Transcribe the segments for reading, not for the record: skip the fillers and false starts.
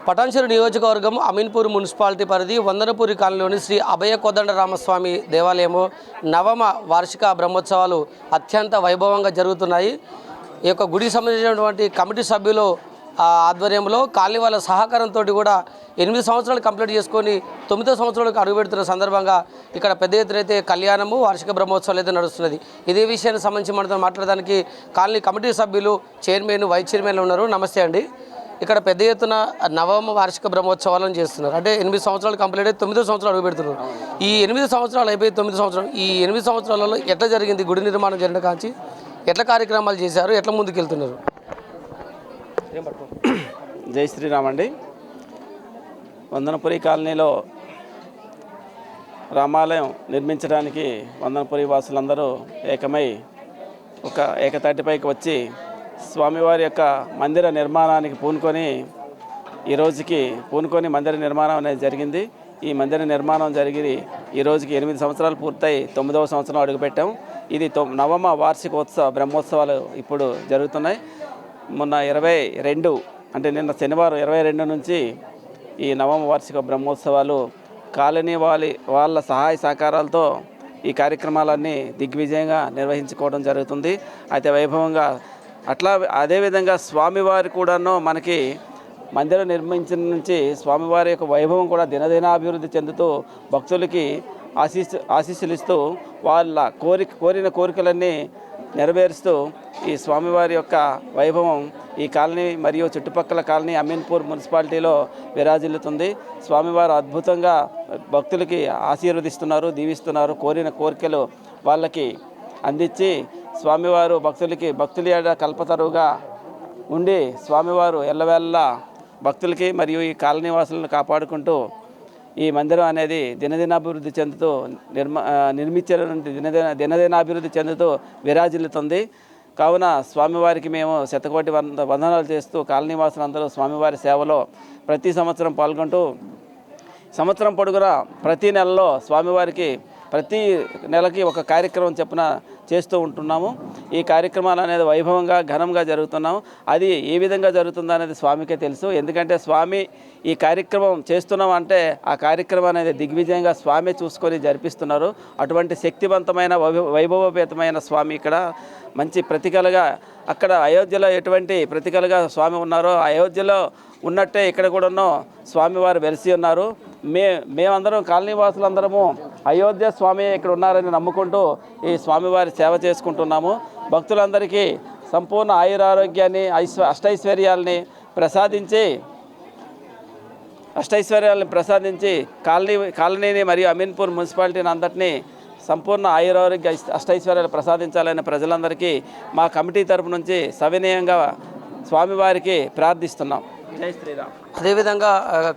పటాన్చెరు నియోజకవర్గం అమీన్పూర్ మున్సిపాలిటీ పరిధి వందనపూరి కాలనీలోని శ్రీ అభయ కోదండరామస్వామి దేవాలయము నవమ వార్షిక బ్రహ్మోత్సవాలు అత్యంత వైభవంగా జరుగుతున్నాయి. ఈ యొక్క గుడికి సంబంధించినటువంటి కమిటీ సభ్యులు ఆధ్వర్యంలో కాలనీ వాళ్ళ సహకారంతో కూడా 8 సంవత్సరాలు కంప్లీట్ చేసుకొని 9వ సంవత్సరాలకు అడుగుపెడుతున్న సందర్భంగా ఇక్కడ పెద్ద ఎత్తున అయితే కళ్యాణము వార్షిక బ్రహ్మోత్సవాలు అయితే నడుస్తున్నది. ఇదే విషయానికి సంబంధించి మనతో మాట్లాడడానికి కాలనీ కమిటీ సభ్యులు చైర్మన్ వైస్ చైర్మన్లు ఉన్నారు. నమస్తే అండి. ఇక్కడ పెద్ద ఎత్తున నవమ వార్షిక బ్రహ్మోత్సవాలను చేస్తున్నారు. అంటే 8 సంవత్సరాలు కంప్లీట్ అయితే 9వ సంవత్సరాలు అడుగుపెడుతున్నారు. ఈ 8 సంవత్సరాలు అయిపోయి 9 సంవత్సరాలు, ఈ 8 సంవత్సరాలలో ఎట్లా జరిగింది గుడి నిర్మాణం జరిగిన కాంచి ఎట్లా కార్యక్రమాలు చేశారు, ఎట్లా ముందుకు వెళ్తున్నారు? జై శ్రీరామ్ అండి. వందనపురి కాలనీలో రామాలయం నిర్మించడానికి వందనపురి వాసులందరూ ఏకమై ఒక ఏకతాటిపైకి వచ్చి స్వామివారి యొక్క మందిర నిర్మాణానికి పూనుకొని మందిర నిర్మాణం అనేది జరిగింది. ఈ మందిర నిర్మాణం జరిగి ఈ రోజుకి 8 సంవత్సరాలు పూర్తయి 9వ సంవత్సరం అడుగుపెట్టాం. ఇది నవమ వార్షికోత్సవ బ్రహ్మోత్సవాలు ఇప్పుడు జరుగుతున్నాయి. మొన్న 22 అంటే నిన్న శనివారం 22 నుంచి ఈ నవమ వార్షిక బ్రహ్మోత్సవాలు కాలనీ వాళ్ళ సహాయ సహకారాలతో ఈ కార్యక్రమాలన్నీ దిగ్విజయంగా నిర్వహించుకోవడం జరుగుతుంది. అయితే వైభవంగా అదేవిధంగా స్వామివారి కూడాను మనకి మందిరం నిర్మించిన నుంచి స్వామివారి యొక్క వైభవం కూడా దినదినాభివృద్ధి చెందుతూ భక్తులకి ఆశీస్సులు ఇస్తూ వాళ్ళ కోరిన కోరికలన్నీ నెరవేరుస్తూ ఈ స్వామివారి యొక్క వైభవం ఈ కాలనీ మరియు చుట్టుపక్కల కాలనీ అమీన్పూర్ మున్సిపాలిటీలో విరాజిల్లుతుంది. స్వామివారు అద్భుతంగా భక్తులకి ఆశీర్వదిస్తున్నారు, దీవిస్తున్నారు. కోరిన కోరికలు వాళ్ళకి అందించి స్వామివారు భక్తుల ఏడ కల్పతరువుగా ఉండి స్వామివారు ఎల్లవేళలా భక్తులకి మరియు ఈ కాలనీ వాసులను కాపాడుకుంటూ ఈ మందిరం అనేది దినదినాభివృద్ధి చెందుతూ దినదినాభివృద్ధి చెందుతూ విరాజిల్లుతుంది. కావున స్వామివారికి మేము శతకోటి వందనాలు చేస్తూ కాలనీ వాసులందరూ స్వామివారి సేవలో ప్రతి సంవత్సరం పాల్గొంటూ సంవత్సరం పొడుగునా ప్రతి నెలలో స్వామివారికి ప్రతి నెలకి ఒక కార్యక్రమం చొప్పున చేస్తూ ఉంటున్నాము. ఈ కార్యక్రమాలు అనేది వైభవంగా ఘనంగా జరుగుతున్నాము. అది ఏ విధంగా జరుగుతుందో అనేది స్వామికే తెలుసు. ఎందుకంటే స్వామి ఈ కార్యక్రమం చేస్తున్నాం అంటే ఆ కార్యక్రమం అనేది దిగ్విజయంగా స్వామి చూసుకొని జరిపిస్తున్నారు. అటువంటి శక్తివంతమైన వైభవపేతమైన స్వామి ఇక్కడ మంచి ప్రతికలుగా అక్కడ అయోధ్యలో ఎటువంటి ప్రతికలుగా స్వామి ఉన్నారో అయోధ్యలో ఉన్నట్టే ఇక్కడ కూడా స్వామివారు వెలిసి ఉన్నారు. మేమందరం కాలనీ వాసులందరము అయోధ్య స్వామి ఇక్కడ ఉన్నారని నమ్ముకుంటూ ఈ స్వామివారి సేవ చేసుకుంటున్నాము. భక్తులందరికీ సంపూర్ణ ఆయురారోగ్యాన్ని అష్టైశ్వర్యాలని ప్రసాదించి కాలనీని మరియు అమీన్పూర్ మున్సిపాలిటీని అంతటినీ సంపూర్ణ ఆయురారోగ్య అష్టైశ్వర్యాలు ప్రసాదించాలని ప్రజలందరికీ మా కమిటీ తరపు నుంచి సవినయంగా స్వామివారికి ప్రార్థిస్తున్నాం. జై శ్రీరామ్. అదేవిధంగా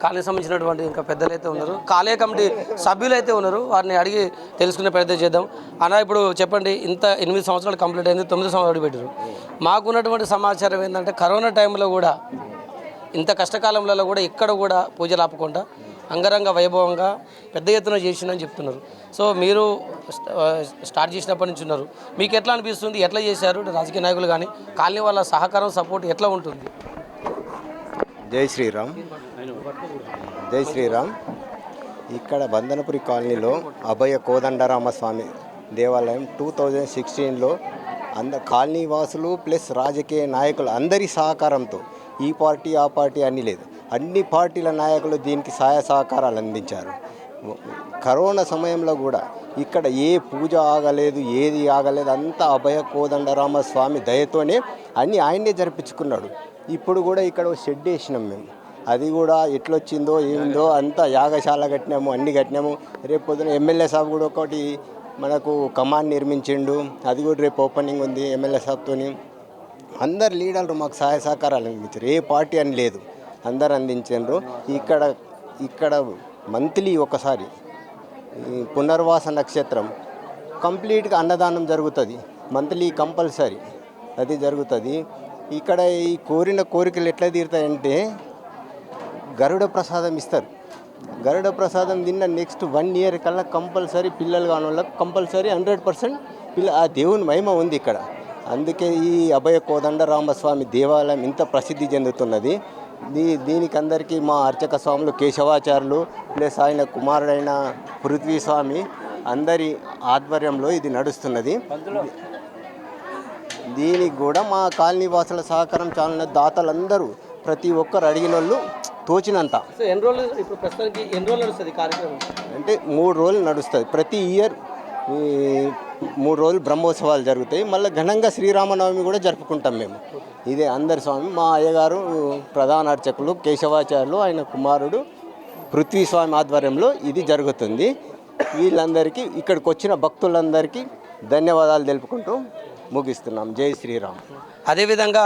కాలనీకి సంబంధించినటువంటి ఇంకా పెద్దలు అయితే ఉన్నారు, కాలనీ కమిటీ సభ్యులు అయితే ఉన్నారు. వారిని అడిగి తెలుసుకునే ప్రయత్నం చేద్దాం. అన్న, ఇప్పుడు చెప్పండి, ఇంత 8 సంవత్సరాలు కంప్లీట్ అయింది, 9 సంవత్సరాలు పెట్టారు. మాకున్నటువంటి సమాచారం ఏంటంటే కరోనా టైంలో కూడా ఇంత కష్టకాలంలో కూడా ఇక్కడ కూడా పూజలు ఆపకుండా అంగరంగ వైభవంగా పెద్ద ఎత్తున చేసిందని చెప్తున్నారు. సో మీరు స్టార్ట్ చేసినప్పటి నుంచి ఉన్నారు, మీకు ఎట్లా అనిపిస్తుంది, ఎట్లా చేశారు? రాజకీయ నాయకులు కానీ కాలనీ వాళ్ళ సహకారం సపోర్ట్ ఎట్లా ఉంటుంది? జై శ్రీరామ్. జై శ్రీరామ్. ఇక్కడ వందనపురి కాలనీలో అభయ కోదండరామస్వామి దేవాలయం 2016లో కాలనీ వాసులు ప్లస్ రాజకీయ నాయకులు అందరి సహకారంతో, ఈ పార్టీ ఆ పార్టీ అని లేదు, అన్ని పార్టీల నాయకులు దీనికి సహాయ సహకారాలు అందించారు. కరోనా సమయంలో కూడా ఇక్కడ ఏ పూజ ఆగలేదు, ఏది ఆగలేదు, అంతా అభయ కోదండరామస్వామి దయతోనే అన్నీ ఆయనే జరిపించుకున్నాడు. ఇప్పుడు కూడా ఇక్కడ షెడ్ వేసినాం మేము, అది కూడా ఎట్లొచ్చిందో ఏమిందో అంతా యాగశాల కట్టినాము, అన్నీ కట్టినాము. రేపు పొద్దున ఎమ్మెల్యే సాబ్ కూడా ఒకటి మనకు కమాన్ నిర్మించిండు, అది కూడా రేపు ఓపెనింగ్ ఉంది ఎమ్మెల్యే సాబ్తోని. అందరు లీడర్లు మాకు సహాయ సహకారాలు అందించారు, ఏ పార్టీ అని లేదు, అందరు అందించారు. ఇక్కడ మంత్లీ ఒకసారి పునర్వాస నక్షత్రం కంప్లీట్గా అన్నదానం జరుగుతుంది, మంత్లీ కంపల్సరీ అది జరుగుతుంది. ఇక్కడ ఈ కోరిన కోరికలు ఎట్లా తీరుతాయంటే గరుడ ప్రసాదం ఇస్తారు. గరుడ ప్రసాదం తిన్న నెక్స్ట్ 1 ఇయర్ కల్లా కంపల్సరీ పిల్లలు కాని వాళ్ళకి కంపల్సరీ 100% ఆ దేవుని మహిమ ఉంది ఇక్కడ. అందుకే ఈ అభయ కోదండరామస్వామి దేవాలయం ఇంత ప్రసిద్ధి చెందుతున్నది. దీనికి అందరికీ మా అర్చక స్వాములు కేశవాచార్యులు ప్లస్ ఆయన కుమారుడైన పృథ్వీ స్వామి అందరి ఆధ్వర్యంలో ఇది నడుస్తున్నది. దీనికి కూడా మా కాలనీ వాసుల సహకారం చాలా దాతలందరూ ప్రతి ఒక్కరు అడిగిన వాళ్ళు తోచినంత. సో ఎన్ని రోజులు ఇప్పుడు ప్రస్తుతానికి ఎన్ని రోజులు నడుస్తుంది కార్యక్రమం? అంటే 3 రోజులు నడుస్తుంది. ప్రతి ఇయర్ 3 రోజులు బ్రహ్మోత్సవాలు జరుగుతాయి. మళ్ళీ ఘనంగా శ్రీరామనవమి కూడా జరుపుకుంటాం మేము. ఇదే అందరి స్వామి మా అయ్యగారు ప్రధాన అర్చకులు కేశవాచార్యులు ఆయన కుమారుడు పృథ్వీ స్వామి ఆధ్వర్యంలో ఇది జరుగుతుంది. వీళ్ళందరికీ ఇక్కడికి వచ్చిన భక్తులందరికీ ధన్యవాదాలు తెలుపుకుంటూ ముగిస్తున్నాం. జై శ్రీరామ్. అదేవిధంగా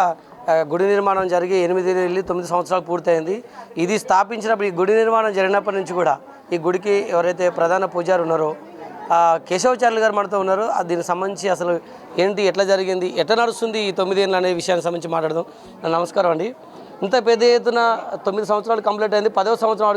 గుడి నిర్మాణం జరిగి 8-9 సంవత్సరాలు పూర్తయింది. ఇది స్థాపించినప్పుడు ఈ గుడి నిర్మాణం జరిగినప్పటి నుంచి కూడా ఈ గుడికి ఎవరైతే ప్రధాన పూజారి ఉన్నారో కేశవాచార్యులు గారు మనతో ఉన్నారు. దీనికి సంబంధించి అసలు ఏంటి, ఎట్లా జరిగింది, ఎట్లా నడుస్తుంది ఈ 9 ఏళ్ళు అనే విషయానికి సంబంధించి మాట్లాడదాం. నమస్కారం అండి. ఇంత పెద్ద ఎత్తున 9 సంవత్సరాలు కంప్లీట్ అయింది, 10వ సంవత్సరం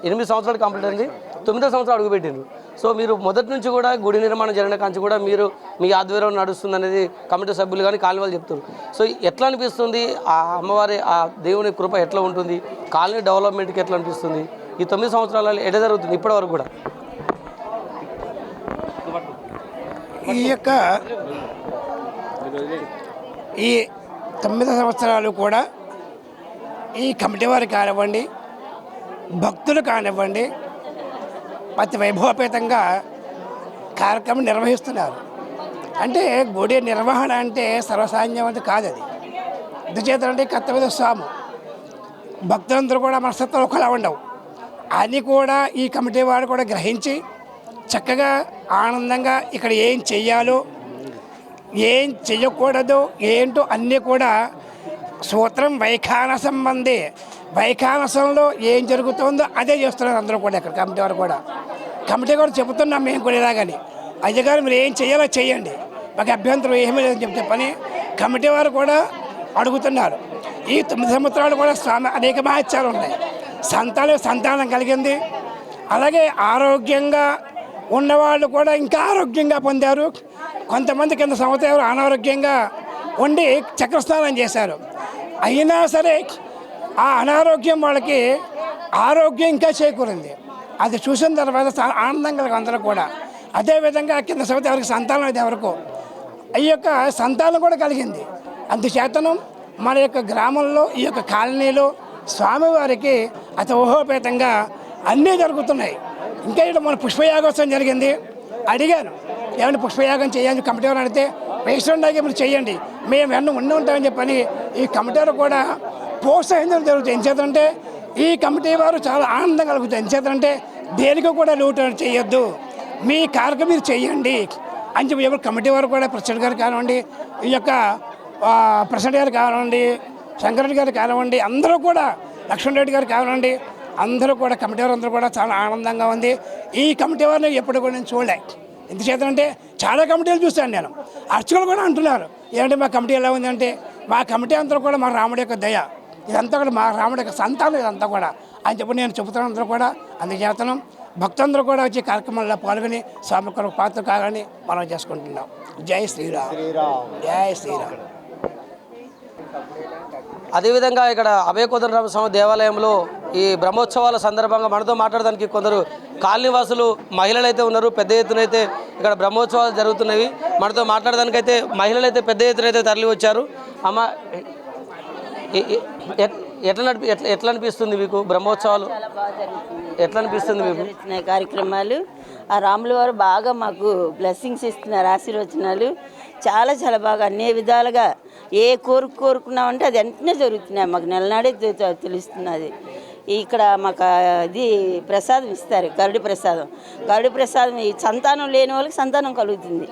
8 సంవత్సరాలు కంప్లీట్ అయింది, 9వ సంవత్సరం అడుగుపెట్టిండ్రు. సో మీరు మొదటి నుంచి కూడా గుడి నిర్మాణం జరిగిన కాంచి కూడా మీరు మీ ఆధ్వర్యం నడుస్తుంది అనేది కమిటీ సభ్యులు కానీ కాలనీ వాళ్ళు చెప్తారు. సో ఎట్లా అనిపిస్తుంది, ఆ అమ్మవారి ఆ దేవుని కృప ఎట్లా ఉంటుంది, కాలనీ డెవలప్మెంట్కి ఎట్లా అనిపిస్తుంది, ఈ 9 సంవత్సరాలలో ఎట్లా జరుగుతుంది ఇప్పటివరకు కూడా? ఈ 9 సంవత్సరాలు కూడా ఈ కమిటీ వారు కానివ్వండి, భక్తులు కానివ్వండి, అతి వైభవపేతంగా కార్యక్రమం నిర్వహిస్తున్నారు. అంటే గుడి నిర్వహణ అంటే సర్వసామాన్యమైనది కాదు. అది ఎందుచేతంటే కర్తవ్య స్వామి భక్తులందరూ కూడా మనస్తత్వాలు ఒకలా ఉండవు. అని కూడా ఈ కమిటీ వారు కూడా గ్రహించి చక్కగా ఆనందంగా ఇక్కడ ఏం చెయ్యాలో ఏం చెయ్యకూడదు ఏంటో అన్నీ కూడా సూత్రం వైఖానసం మంది వైఖానసంలో ఏం జరుగుతుందో అదే చేస్తున్నారు అందరూ కూడా. ఇక్కడ కమిటీ వారు కూడా చెబుతున్నాం మేము కూడా ఇలాగని, అయ్యగారు మీరు ఏం చేయాలో చేయండి, మాకు అభ్యంతరం ఏమీ లేదని చెప్పని కమిటీ వారు కూడా అడుగుతున్నారు. ఈ 9 సంవత్సరాలు కూడా స్వామి అనేక మహత్యాలు ఉన్నాయి. సంతానం కలిగింది. అలాగే ఆరోగ్యంగా ఉన్నవాళ్ళు కూడా ఇంకా ఆరోగ్యంగా పొందారు. కొంతమంది కింద సంవత్సరం అనారోగ్యంగా ఉండి చక్రస్నానం చేశారు. అయినా సరే ఆ అనారోగ్యం వాళ్ళకి ఆరోగ్యం ఇంకా చేకూరింది. అది చూసిన తర్వాత చాలా ఆనందంగా అందరూ కూడా. అదేవిధంగా కింద సంవత్సరం ఎవరికి సంతానం అయితే ఎవరికో ఈ యొక్క సంతానం కూడా కలిగింది. అందుచేతనం మన యొక్క గ్రామంలో ఈ యొక్క కాలనీలో స్వామివారికి అతి ఊహోపేతంగా అన్నీ జరుగుతున్నాయి. ఇంకా ఇక్కడ మన పుష్పయాగోత్సవం జరిగింది. అడిగాను ఏమంటే పుష్పయాగం చేయాలని కమిటీ వారు అడిగితే వేస్తుండగా మీరు చేయండి, మేము ఎన్నో ఉండి ఉంటామని చెప్పని ఈ కమిటీ వారు కూడా ప్రోత్సహించడం జరుగుతుంది. ఎంచేతంటే ఈ కమిటీ వారు చాలా ఆనందం కలుగుతుంది. ఎంచేతంటే దేనికి కూడా లోటు చేయొద్దు, మీ కార్యక్రమం మీరు చేయండి అని చెప్పి ఎవరు కమిటీ వారు కూడా ప్రెసిడెంట్ గారు కానివ్వండి, ఈ యొక్క ప్రెసిడెంట్ గారు కానివ్వండి, శంకరెడ్డి గారు కానివ్వండి, అందరూ కూడా లక్ష్మణ్ రెడ్డి గారు కానివ్వండి, అందరూ కూడా కమిటీ వారు అందరూ కూడా చాలా ఆనందంగా ఉంది. ఈ కమిటీ వారిని ఎప్పుడు కూడా నేను చూడలే. ఎందుచేతంటే చాలా కమిటీలు చూశాను నేను. అర్చకులు కూడా అంటున్నారు ఏంటంటే మా కమిటీ ఎలా ఉంది అంటే, మా కమిటీ అంతా కూడా మా రాముడి యొక్క దయ, ఇదంతా కూడా మా రాముడి యొక్క సంతానం ఇదంతా కూడా అని చెప్పి నేను చెబుతాను. అందరూ కూడా అందుచేతనం భక్తులందరూ కూడా వచ్చి కార్యక్రమాల్లో పాల్గొని స్వామి కొరకు పాత్ర కావాలని మనం చేసుకుంటున్నాం. జై శ్రీరామ్. జై శ్రీరామ్. అదేవిధంగా ఇక్కడ అభయ కోదండరామస్వామి దేవాలయంలో ఈ బ్రహ్మోత్సవాల సందర్భంగా మనతో మాట్లాడడానికి కొందరు కాలనీవాసులు మహిళలు అయితే ఉన్నారు. పెద్ద ఎత్తున అయితే ఇక్కడ బ్రహ్మోత్సవాలు జరుగుతున్నవి. మనతో మాట్లాడడానికైతే మహిళలు అయితే పెద్ద ఎత్తున అయితే తరలి వచ్చారు. అమ్మ ఎట్లా అనిపిస్తుంది మీకు బ్రహ్మోత్సవాలు? ఎట్లా అనిపిస్తుంది మీకు కార్యక్రమాలు? ఆ రాముల వారు బాగా మాకు బ్లెస్సింగ్స్ ఇస్తున్నారు, ఆశీర్వచనాలు చాలా చాలా బాగా అన్ని విధాలుగా ఏ కోరుకున్నామంటే అది వెంటనే జరుగుతున్నాయి. మాకు నెలనాడే తెలుస్తున్నది. ఇక్కడ మాకు ఇది ప్రసాదం ఇస్తారు, గరుడి ప్రసాదం. ఈ సంతానం లేని వాళ్ళకి సంతానం కలుగుతుంది.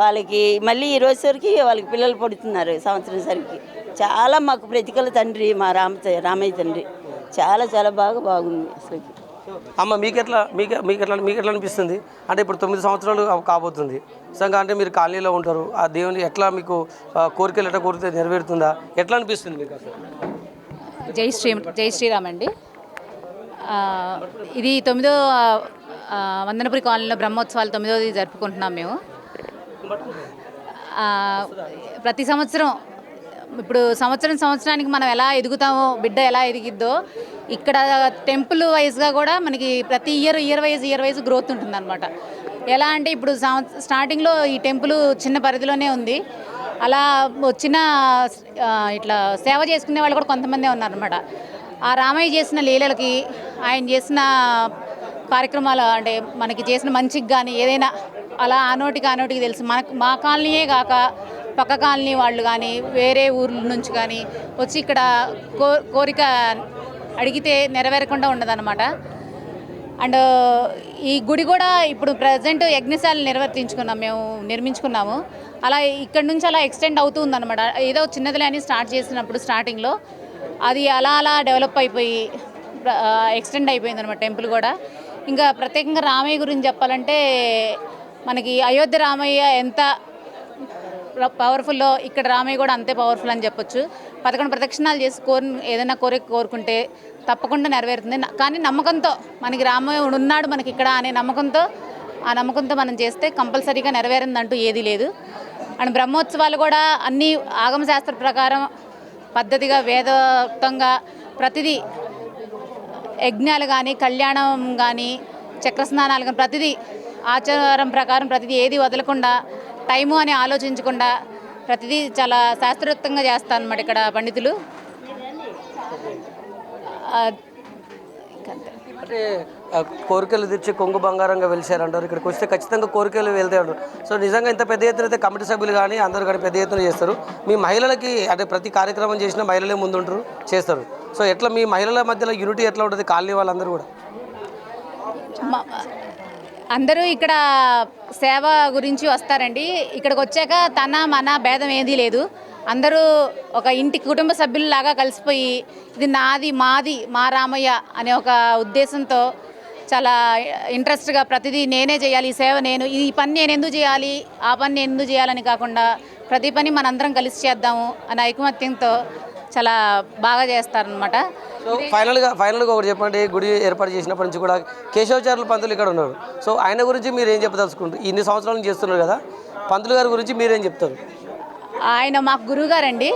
వాళ్ళకి మళ్ళీ ఈ రోజుసరికి వాళ్ళకి పిల్లలు పడుతున్నారు సంవత్సరం సరికి. చాలా మాకు ప్రతికల తండ్రి మా రామయ్య తండ్రి చాలా చాలా బాగుంది అసలు. అమ్మ మీకు ఎట్లా అనిపిస్తుంది అంటే ఇప్పుడు 9 సంవత్సరాలు కాబోతుంది నిజంగా అంటే మీరు కాలనీలో ఉంటారు. ఆ దేవుని ఎట్లా మీకు కోరికలు ఎట్లా కోరితే నెరవేరుతుందా, ఎట్లా అనిపిస్తుంది మీకు అసలు? జై శ్రీరామ్ అండి. ఇది 9వ వందనపురి కాలనీలో బ్రహ్మోత్సవాలు 9వది జరుపుకుంటున్నాం మేము. ప్రతి సంవత్సరం ఇప్పుడు సంవత్సరానికి మనం ఎలా ఎదుగుతామో, బిడ్డ ఎలా ఎదిగిద్దో, ఇక్కడ టెంపుల్ వైజ్గా కూడా మనకి ప్రతి ఇయర్ వైజ్ గ్రోత్ ఉంటుందన్నమాట. ఎలా అంటే ఇప్పుడు స్టార్టింగ్లో ఈ టెంపుల్ చిన్న పరిధిలోనే ఉంది. అలా వచ్చిన ఇట్లా సేవ చేసుకునే వాళ్ళు కూడా కొంతమందే ఉన్నారనమాట. ఆ రామయ్య చేసిన లీలలకి, ఆయన చేసిన కార్యక్రమాలు అంటే మనకి చేసిన మంచికి కానీ ఏదైనా అలా ఆనోటికి తెలుసు. మా కాలనీయే కాక పక్క కాలనీ వాళ్ళు కానీ వేరే ఊర్ల నుంచి కానీ వచ్చి ఇక్కడ కోరిక అడిగితే నెరవేరకుండా ఉండదన్నమాట. అండ్ ఈ గుడి కూడా ఇప్పుడు ప్రజెంట్ యజ్ఞశాల మేము నిర్మించుకున్నాము. అలా ఇక్కడ నుంచి అలా ఎక్స్టెండ్ అవుతూ ఉందన్నమాట. ఏదో చిన్నదిలే అని స్టార్ట్ చేసినప్పుడు స్టార్టింగ్లో అది అలా డెవలప్ అయిపోయి ఎక్స్టెండ్ అయిపోయింది అనమాట టెంపుల్ కూడా. ఇంకా ప్రత్యేకంగా రామయ్య గురించి చెప్పాలంటే మనకి అయోధ్య రామయ్య ఎంత పవర్ఫుల్లో ఇక్కడ రామయ్య కూడా అంతే పవర్ఫుల్ అని చెప్పొచ్చు. 11 ప్రదక్షిణాలు చేసి ఏదైనా కోరుకుంటే తప్పకుండా నెరవేరుతుంది. కానీ నమ్మకంతో మనకి రామయ్య ఉన్నాడు మనకి ఇక్కడ అనే ఆ నమ్మకంతో మనం చేస్తే కంపల్సరీగా నెరవేరిందంటూ ఏదీ లేదు. అండ్ బ్రహ్మోత్సవాలు కూడా అన్ని ఆగమశాస్త్ర ప్రకారం పద్ధతిగా వేదోక్తంగా ప్రతిదీ యజ్ఞాలు కానీ కళ్యాణం కానీ చక్రస్నానాలు కానీ ప్రతిదీ ఆచారం ప్రకారం ప్రతిదీ ఏది వదలకుండా టైము అని ఆలోచించకుండా ప్రతిదీ చాలా శాస్త్రోక్తంగా చేస్తారు అన్నమాట ఇక్కడ పండితులు. అంటే కోరికలు తీర్చి కొంగు బంగారంగా వెలిసారంటారు. ఇక్కడికి వస్తే ఖచ్చితంగా కోరికలు వెళ్తాయి అంటారు. సో నిజంగా ఇంత పెద్ద ఎత్తున అయితే కమిటీ సభ్యులు కానీ అందరూ కానీ పెద్ద ఎత్తున చేస్తారు. మీ మహిళలకి అంటే ప్రతి కార్యక్రమం చేసినా మహిళలే ముందుంటారు చేస్తారు. సో ఎట్లా మీ మహిళల మధ్యలో యూనిటీ ఎట్లా ఉంటుంది? కాలనీ వాళ్ళందరూ కూడా అందరూ ఇక్కడ సేవ గురించి వస్తారండి. ఇక్కడికి వచ్చాక మన భేదం ఏదీ లేదు. అందరూ ఒక ఇంటి కుటుంబ సభ్యులలాగా కలిసిపోయి ఇది నాది మాది మా రామయ్య అనే ఒక ఉద్దేశంతో చాలా ఇంట్రెస్ట్గా ప్రతిదీ నేనే చేయాలి, ఈ సేవ ఈ పని నేను ఎందుకు చేయాలి, ఆ పని నేను ఎందుకు చేయాలని కాకుండా ప్రతి పని మనందరం కలిసి చేద్దాము అనే ఐకమత్యంతో చాలా బాగా చేస్తారనమాట. సో ఫైనల్గా ఒకటి చెప్పండి. గుడి ఏర్పాటు చేసినప్పటి నుంచి కూడా కేశవాచార్యులు పంతులు ఇక్కడ ఉన్నారు. సో ఆయన గురించి మీరు ఏం చెప్పదలుచుకుంటారు? ఇన్ని సంవత్సరాల నుంచి చేస్తున్నారు కదా, పంతులు గారి గురించి మీరేం చెప్తారు? ఆయన మాకు గురువు గారండి.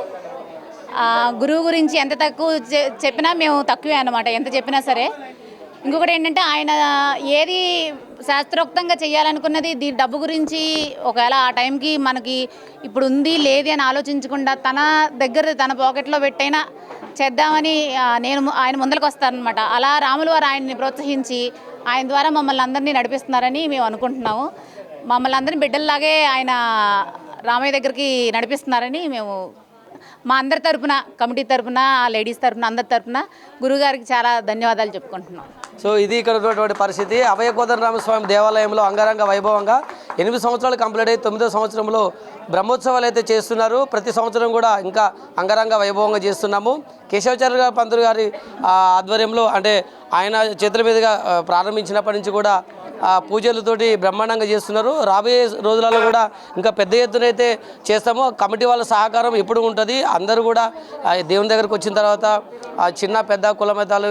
గురువు గురించి ఎంత తక్కువ చెప్పినా మేము తక్కువే అన్నమాట, ఎంత చెప్పినా సరే. ఇంకొకటి ఏంటంటే ఆయన ఏది శాస్త్రోక్తంగా చేయాలనుకున్నది డబ్బు గురించి ఒకవేళ ఆ టైంకి మనకి ఇప్పుడు ఉంది లేది అని ఆలోచించకుండా తన పాకెట్లో పెట్టైనా చేద్దామని ఆయన ముందరకు వస్తారనమాట. అలా రాములు వారు ఆయన్ని ప్రోత్సహించి ఆయన ద్వారా మమ్మల్ని అందరినీ నడిపిస్తున్నారని మేము అనుకుంటున్నాము. మమ్మల్ని అందరినీ బిడ్డల్లాగే ఆయన రామయ్య దగ్గరికి నడిపిస్తున్నారని మేము మా అందరి తరపున, కమిటీ తరపున, లేడీస్ తరపున, అందరి తరపున గురువుగారికి చాలా ధన్యవాదాలు చెప్పుకుంటున్నాం. సో ఇది ఇక్కడ ఉన్నటువంటి పరిస్థితి. అభయ కోదండరామస్వామి దేవాలయంలో అంగరంగ వైభవంగా 8 సంవత్సరాలు కంప్లీట్ అయ్యి 9వ సంవత్సరంలో బ్రహ్మోత్సవాలు అయితే చేస్తున్నారు. ప్రతి సంవత్సరం కూడా ఇంకా అంగరంగ వైభవంగా చేస్తున్నాము. కేశవాచార్య పంతులు గారి ఆధ్వర్యంలో అంటే ఆయన చేతుల మీదుగా ప్రారంభించినప్పటి నుంచి కూడా పూజలతోటి బ్రహ్మాండంగా చేస్తున్నారు. రాబోయే రోజులలో కూడా ఇంకా పెద్ద ఎత్తున అయితే చేస్తాము. కమిటీ వాళ్ళ సహకారం ఎప్పుడు ఉంటుంది. అందరూ కూడా దేవుని దగ్గరకు వచ్చిన తర్వాత చిన్న పెద్ద కుల మతాలు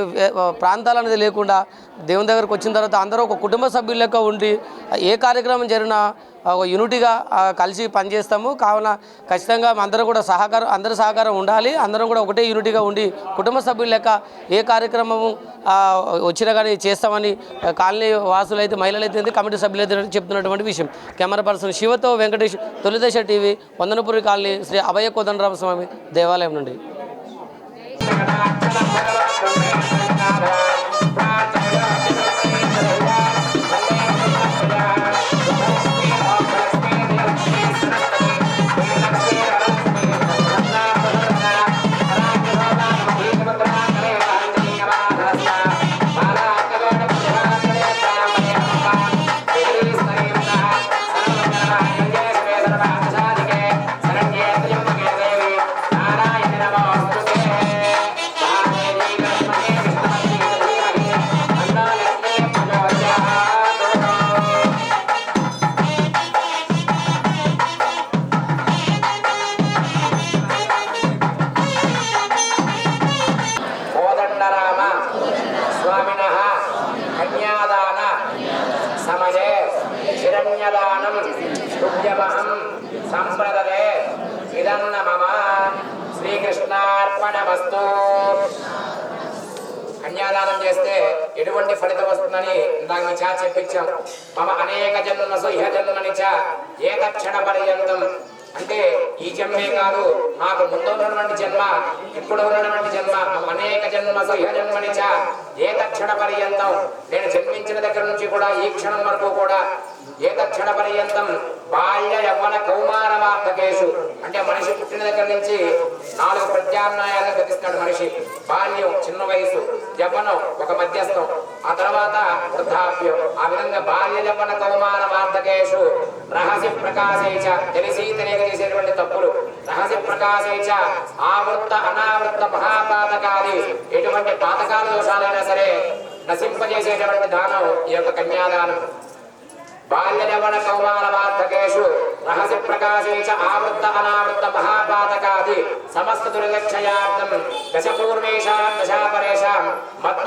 ప్రాంతాలు అనేది లేకుండా దేవుని దగ్గరకు వచ్చిన తర్వాత అందరూ ఒక కుటుంబ సభ్యుల లెక్క ఉండి ఏ కార్యక్రమం జరిగినా ఒక యూనిటీగా కలిసి పనిచేస్తాము. కావున ఖచ్చితంగా అందరూ కూడా అందరి సహకారం ఉండాలి. అందరం కూడా ఒకటే యూనిటీగా ఉండి కుటుంబ సభ్యుల లెక్క ఏ కార్యక్రమము వచ్చినా కానీ చేస్తామని కాలనీ వాసులు అయితే, మహిళలు అయితే, కమిటీ సభ్యులు అయితే చెప్తున్నటువంటి విషయం. కెమెరా పర్సన్ శివతో వెంకటేష్, తొలిదశ టీవీ, వందనపురి కాలనీ, శ్రీ అభయ కోదండరామస్వామి దేవాలయం నుండి. సంప్రదదే ఇదన్న మమ శ్రీకృష్ణార్పణమస్తు. కన్యాదానం చేస్తే ఎటువంటి ఫలితం వస్తుందని ఇందాక మీ చేత చెప్పించాం. మమ అనేక జన్మసు ఇహ జన్మని చ ఏకక్షణ పర్యంతం, అంటే ఈ జన్మే కాదు, మాకు ముందు ఉన్నటువంటి జన్మ, ఇప్పుడు ఉన్నటువంటి జన్మ, మమ అనేక జన్మసు ఇహ జన్మని చ ఏకక్షణ పర్యంతం, నేను జన్మించిన దగ్గర నుంచి కూడా ఈ క్షణం వరకు కూడా ఏకక్షణ పర్యంతం బాల్య యవ్వన కౌమార వార్ధకేషు, అంటే మనిషి పుట్టిన దగ్గర నుంచి 4 ప్రత్యామ్నాయాలను గతిస్తాడు మనిషి. బాల్యం చిన్న వయసు, యవ్వనం ఒక మధ్యస్థం, ఆ తర్వాత వృద్ధాప్యం. ఆ విధంగా బాల్య యవ్వన కౌమార వార్ధకేషు రహస్య ప్రకాశేచ, తెలిసి తెలియక చేసేటువంటి తప్పులు, రహస్య ప్రకాశేచ ఆవృత్త అనావృత్త మహాపాతకాది, ఎటువంటి పాతకాల దోషాలైనా సరే నశింపజేసేటువంటి దానం ఈ యొక్క కన్యాదానం. బాల్య యవ్వన కౌమార వార్ధకేషు రహస్య ప్రకాశేచ ఆవృత్త అనావృత్త మహాపాతకాది సమస్త దుర్లక్షయార్థం దశ పూర్వేషాం దశాపరేషాం మత్వ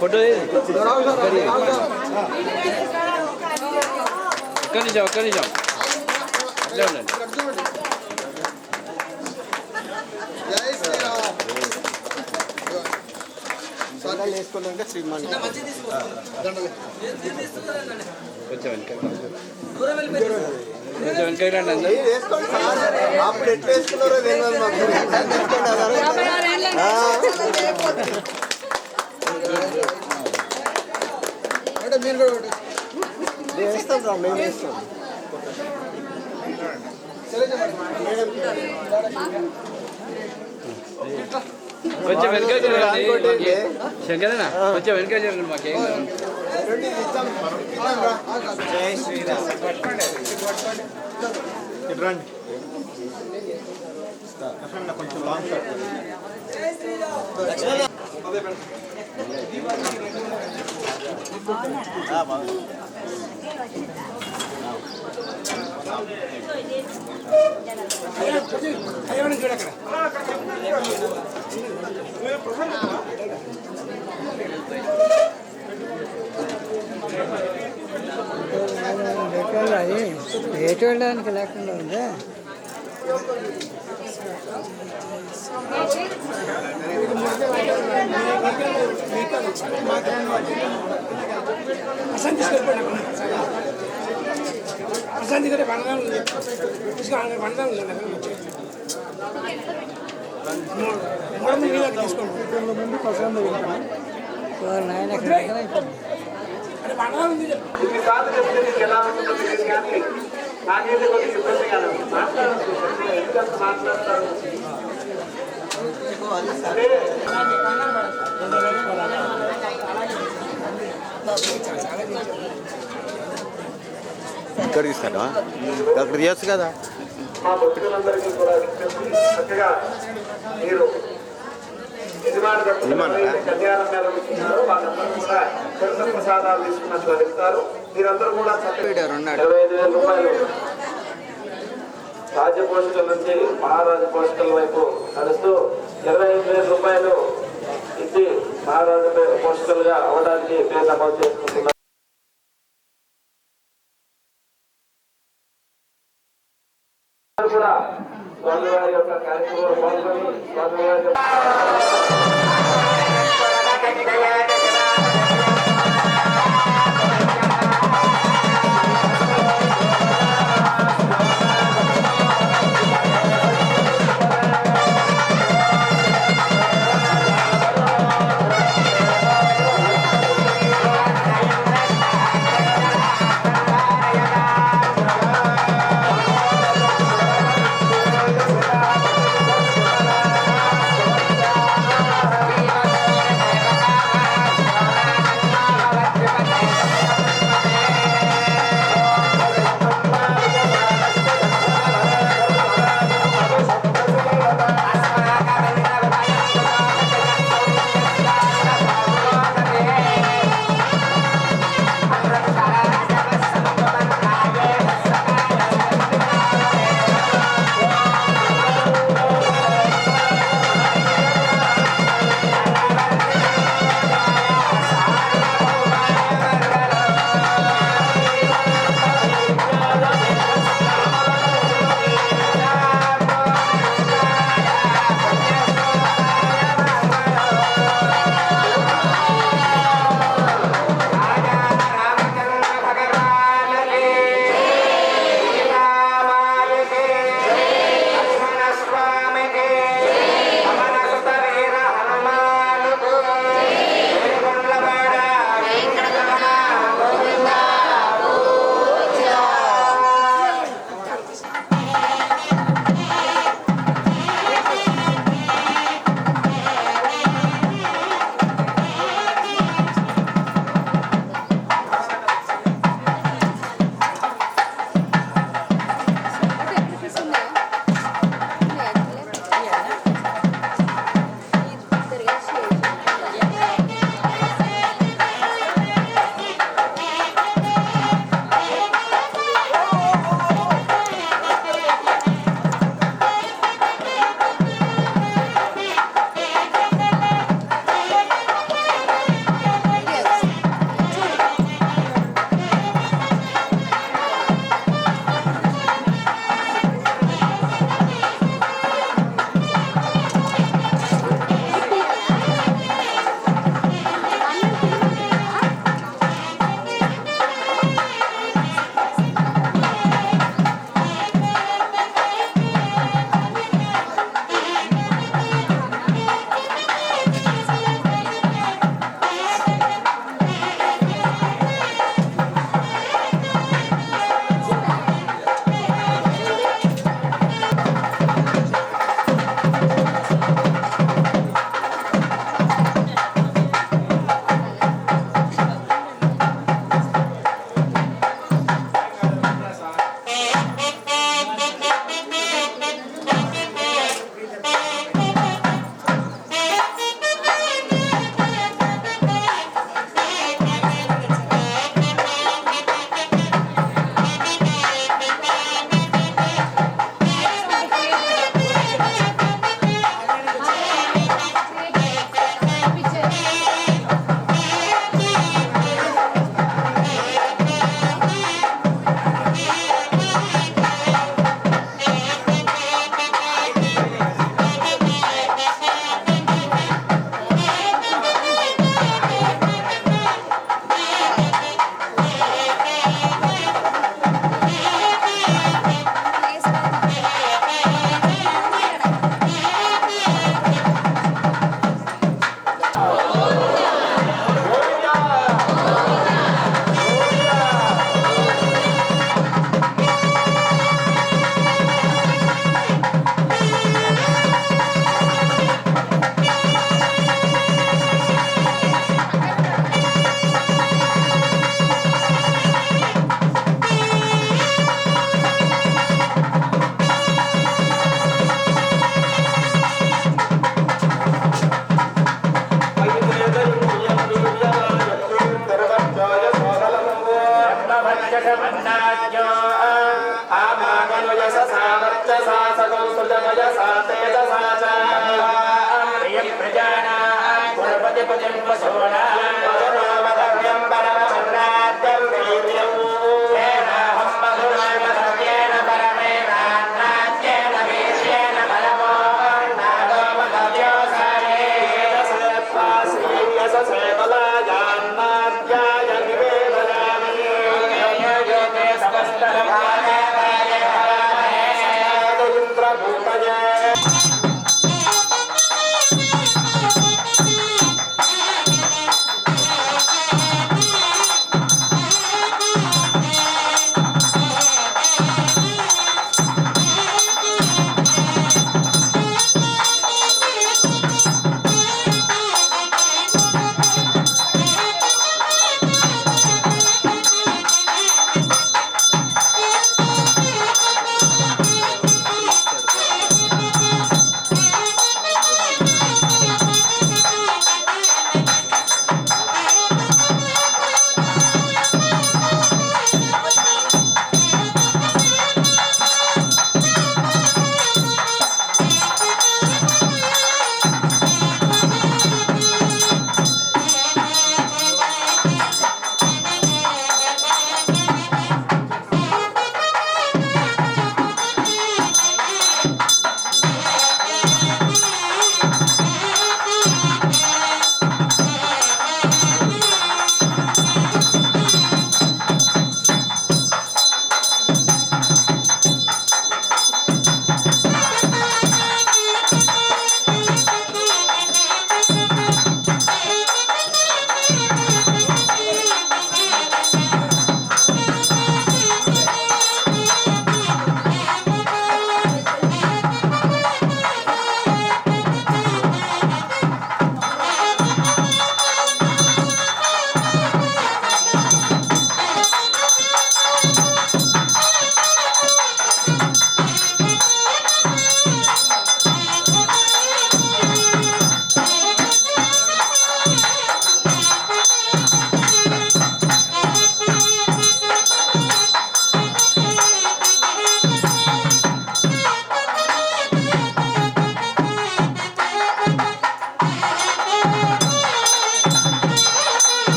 ఫోటో ఒక్క నిజం వేసుకున్నాక శ్రీమాన్ కొంచెం వెనకాలండి అప్పుడు ఎట్లా వేసుకున్నారో తెలియదు మాకు. వేస్తాం రా, మేము వేస్తాం. కొంచెం వెనకాల శంకరేనా, కొంచెం వెనకాల జరగండి మాకేం జై శ్రీరామ్. రండి కొంచెం లాంగ్ రేటు వెళ్ళడానికి లేకుండా ఉందా? నాయన ఎలా ఉంటుంది కానీ నాకైతే కొద్దిగా ఇబ్బంది కాదు. మాట్లాడతారు అదే ఇక్కడ ఇస్తాడా అక్కడ చేయొచ్చు కదా. మా భక్తులందరికీ కూడా విజ్ఞప్తి, చక్కగా మీరు కళ్యాణం నిర్వహిస్తున్నారు, వాళ్ళందరూ కూడా తీర్థ ప్రసాదాలు తీసుకున్నట్లు అడుగుతారు. మీరందరూ కూడా చక్కగా 25,000 రూపాయలు రాజ్య పోషకుల నుంచి మహారాజు పోషకుల వైపు నడుస్తూ 25,000 రూపాయలు ఇచ్చి మహారాజు పోషకులుగా అవడానికి పేరు నమోదు చేసుకుంటున్నారు. కూడా స్వామివారి యొక్క కార్యక్రమంలో పాల్గొని స్వామివారి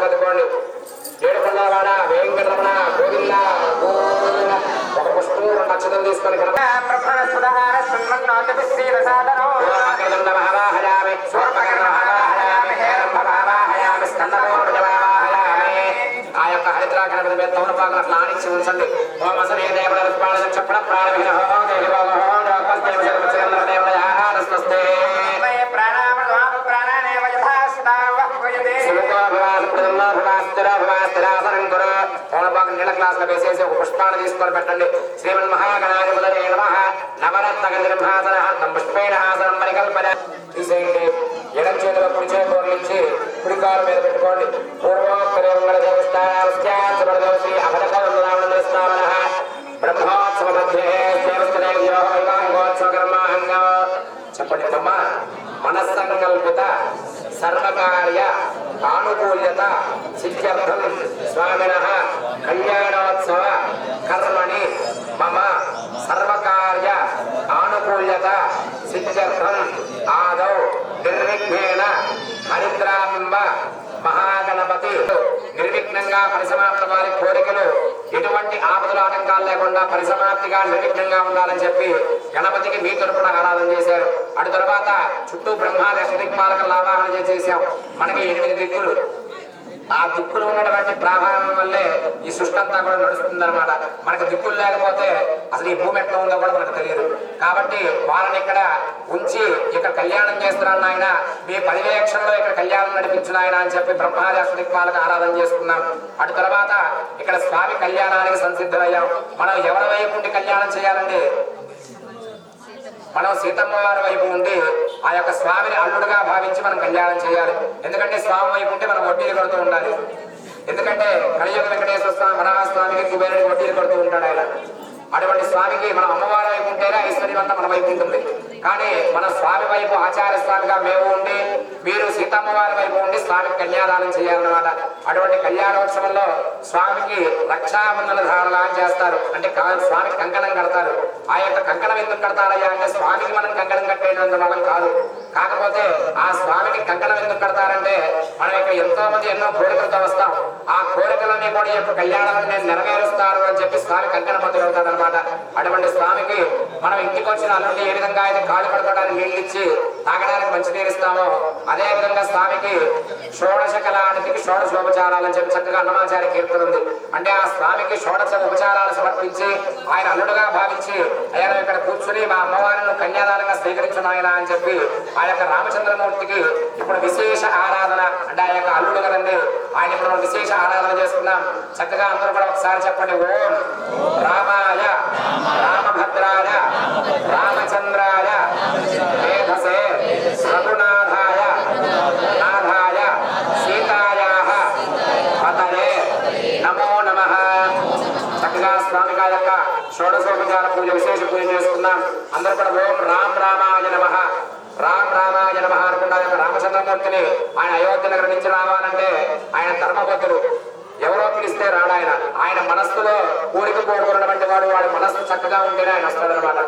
సర్దుకోండి. ఏడుకొండలవాడ వెంకటరమణ గోవింద గోవింద. ఒక పుష్పం 2 అక్షతలు తీసుకొని ఆ యొక్క హరిద్రా గణపతి మీద తౌలపాకలు అట్లా ఆనిచ్చి ఉంచండి. ఓం అసనే దేవత చెప్పడం ప్రారంభించిన నీళ్ళ గ్లాసులు వేసేసి ఒక పుష్పాన్ని తీసుకొని పెట్టండి. శ్రీమన్ మహాగణాధిపతయే నమః. నవరత్న గంధర్వాసనం పుష్పేణ ఆసనం పరికల్పన. తీసేయండి. ఎడం చేతిలో కుడి చేతి నుంచి కుడి కాలు మీద పెట్టుకోండి. పూర్వోత్తర శ్రీ అభరకోత్సవ బ్రహ్మోత్సవ మధ్యే చెప్పండి అమ్మ. మనస్సంకల్పిత సర్వకార్య ఆనుకూల్యత సిద్ధ్యర్థం స్వామినః కళ్యాణోత్సవ కర్మణి మమ సర్వకార్య ఆనుకూల్యత సిద్ధ్యర్థం ఆదౌ నిర్విఘ్నేన హరిద్రాబింబ మహాగణపతి నిర్విఘ్నంగా పరిసమాప్తమైన కోరికలు ఎటువంటి ఆపదలు ఆటంకాలు లేకుండా పరిసమాప్తిగా నిర్విఘ్నంగా ఉండాలని చెప్పి గణపతికి మీ తరపున ఆరాధన చేశారు. అటు తర్వాత చుట్టూ బ్రహ్మాది అష్టదిక్పాలకుల ఆవాహన చేసాం. మనకి 8 దిక్కులు. ఆ దిక్కులు ఉన్నటువంటి ప్రాధాన్యం వల్లే ఈ సృష్టి అంతా కూడా నడుస్తుంది అనమాట. మనకు దిక్కులు లేకపోతే అసలు ఈ భూమి ఎట్లా ఉందో కూడా మనకు తెలియదు. కాబట్టి వాళ్ళని ఇక్కడ ఉంచి ఇక్కడ కళ్యాణం చేస్తున్నాను ఆయన, మీ పర్యవేక్షణలో ఇక్కడ కళ్యాణం నడిపించిన ఆయన అని చెప్పి బ్రహ్మాది అష్టదిక్పాలకు ఆరాధన చేసుకున్నాం. అటు తర్వాత ఇక్కడ స్వామి కళ్యాణానికి సంసిద్ధమయ్యాం. మనం ఎవరి వైపు ఉండి కళ్యాణం చేయాలండి? మనం సీతమ్మ వారి వైపు ఉండి ఆ యొక్క స్వామిని అల్లుడుగా భావించి మనం కళ్యాణం చేయాలి. ఎందుకంటే స్వామి వైపు ఉంటే మనం వడ్డీలు కొడుతూ ఉండాలి. ఎందుకంటే కలియుగ వెంకటేశ్వర స్వామి వరాహస్వామికి కుబేరుడికి వడ్డీలు కొడుతూ ఉంటాడు ఆయన. అటువంటి స్వామికి మనం అమ్మవారి వైపు ఉంటేనే ఐశ్వర్యం అంతా మన వైపు ఉంటుంది. కానీ మన స్వామి వైపు ఆచార్య స్వామిగా మేము ఉండి మీరు సీతమ్మ వారి వైపు ఉండి స్వామికి కళ్యాణాలను చేయాలన్నమాట. అటువంటి కళ్యాణోత్సవంలో స్వామికి రక్షాబంధన ధారణ చేస్తారు. అంటే స్వామికి కంకణం కడతారు. ఆ యొక్క కంకణం ఎందుకు కడతారయ్యా అంటే స్వామికి మనం కంకణం కట్టేటంత మనం కాదు. కాకపోతే ఆ స్వామికి కంకణం ఎందుకు కడతారంటే మనం ఇక్కడ ఎంతో మంది ఎన్నో కోరికలతో వస్తాం. ఆ కోరికలన్నీ కూడా యొక్క కళ్యాణాలను నేను నెరవేరుస్తారు అని చెప్పి స్వామి కంకణ బద్దులు అవుతాడు అనమాట. అటువంటి స్వామికి మనం ఇంటికి వచ్చిన అల్లుడిని ఏ విధంగా అయితే కాళ్ళు కడుకోవడానికి నీళ్ళు ఇచ్చి తాగడానికి మంచి నీరు ఇస్తామో అదే విధంగా స్వామికి షోడశ కళానికి షోడశ ఉపచారాలని చెప్పి చక్కగా అన్నమాచార్య కీర్తన ఉంది. అంటే ఆ స్వామికి షోడశ ఉపచారాలు సమర్పించి ఆయన అల్లుడుగా భావించి ఆయన ఇక్కడ కూర్చుని మా అమ్మవారిని కన్యాదానంగా స్వీకరించిన ఆయన అని చెప్పి ఆ యొక్క రామచంద్రమూర్తికి ఇప్పుడు విశేష ఆరాధన. అంటే ఆ యొక్క అల్లుడు కదండి ఆయన ఇప్పుడు మనం విశేష ఆరాధన చేసుకున్నాం. చక్కగా అందరూ కూడా ఒకసారి చెప్పండి. ఓం రామాయ రామభద్రాయ రామచంద్రాయ వేధసే రఘునాథాయ నాథాయ సీతాయాః పతయే నమో నమః. చక్కగా స్వామిగా యొక్క షోడశోపచార పూజ విశేష పూజ చేసుకున్నాం. అందరూ కూడా ఓం రామ్ రామాయ నమః రామ్ రామాయ నమః అనుకుంటా. రామచంద్రమూర్తిని ఆయన అయోధ్య నగరం నుంచి రావాలంటే ఆయన ధర్మబద్ధుడు. ఎవరో పిలిస్తే రాడాయన. ఆయన మనస్సులో కోరిక కోరుకున్నటువంటి వాడు వాడి మనస్సు చక్కగా ఉంటేనే ఆయన వస్తాడనమాట.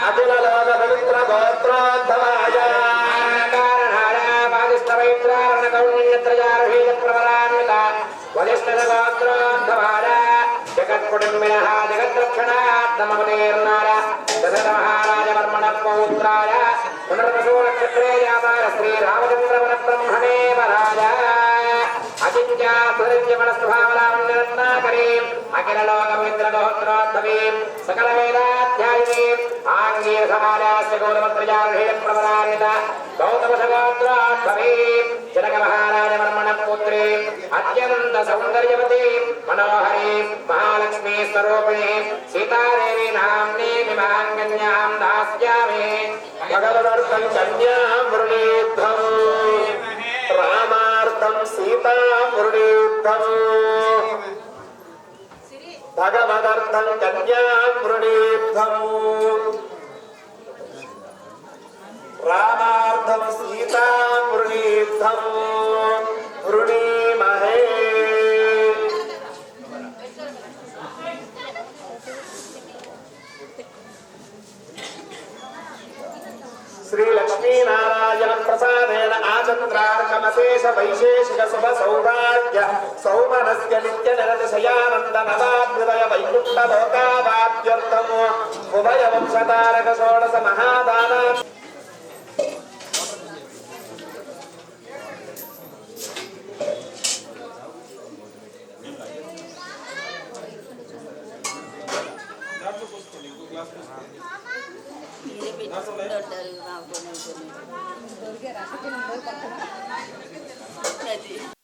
అఖిల లోక పవిత్ర గోత్రోద్భవాయ జగత్కుటుంబినః జగద్రక్షణార్థమవతీర్ణాయ దశరథ మహారాజ వర్మణ పౌత్రాయ పునర్వసు నక్షత్రే జాతార శ్రీరామచంద్రవన బ్రహ్మణే వరాయ అజిత్యాసురజ్యమనస్వభావలావణ్యరత్నాకరీం అఖిల లోక పవిత్ర గోత్రోద్భవీం సకల వేదాధ్యాయినీం ఆంగీర సమాజాస్య గౌరవత్రజార్హేయ ప్రవరాన్విత గౌతమసగోత్రోద్భవీం జనక మహారాజ వర్మణ పుత్రీం అత్యంత సౌందర్యవతీం మనోహరీం మహాలక్ష్మీ స్వరూపిణీం సీతాదేవి నామ్నీ విమాంగన్యాం దాస్యామి భగవదర్థం కన్యాం వృణీధ్వం రామార్థం సీతామృణీర్థం భగవదర్థం కన్యాం వృణీర్థం రామార్థం సీతామృణీర్థం వృణీమహే శ్రీ లక్ష్మీనారాయణ ప్రసాదేన ఆచంద్రార్కమశేష వైశేషిక శుభ సౌభాగ్య సౌమనస్య నిత్య నిరతిశయానంద నవాభ్యుదయ వైకుంఠ లోకావాప్యర్థము ఉభయ వంశతారక షోడశ మహాదాన దొడ్డారు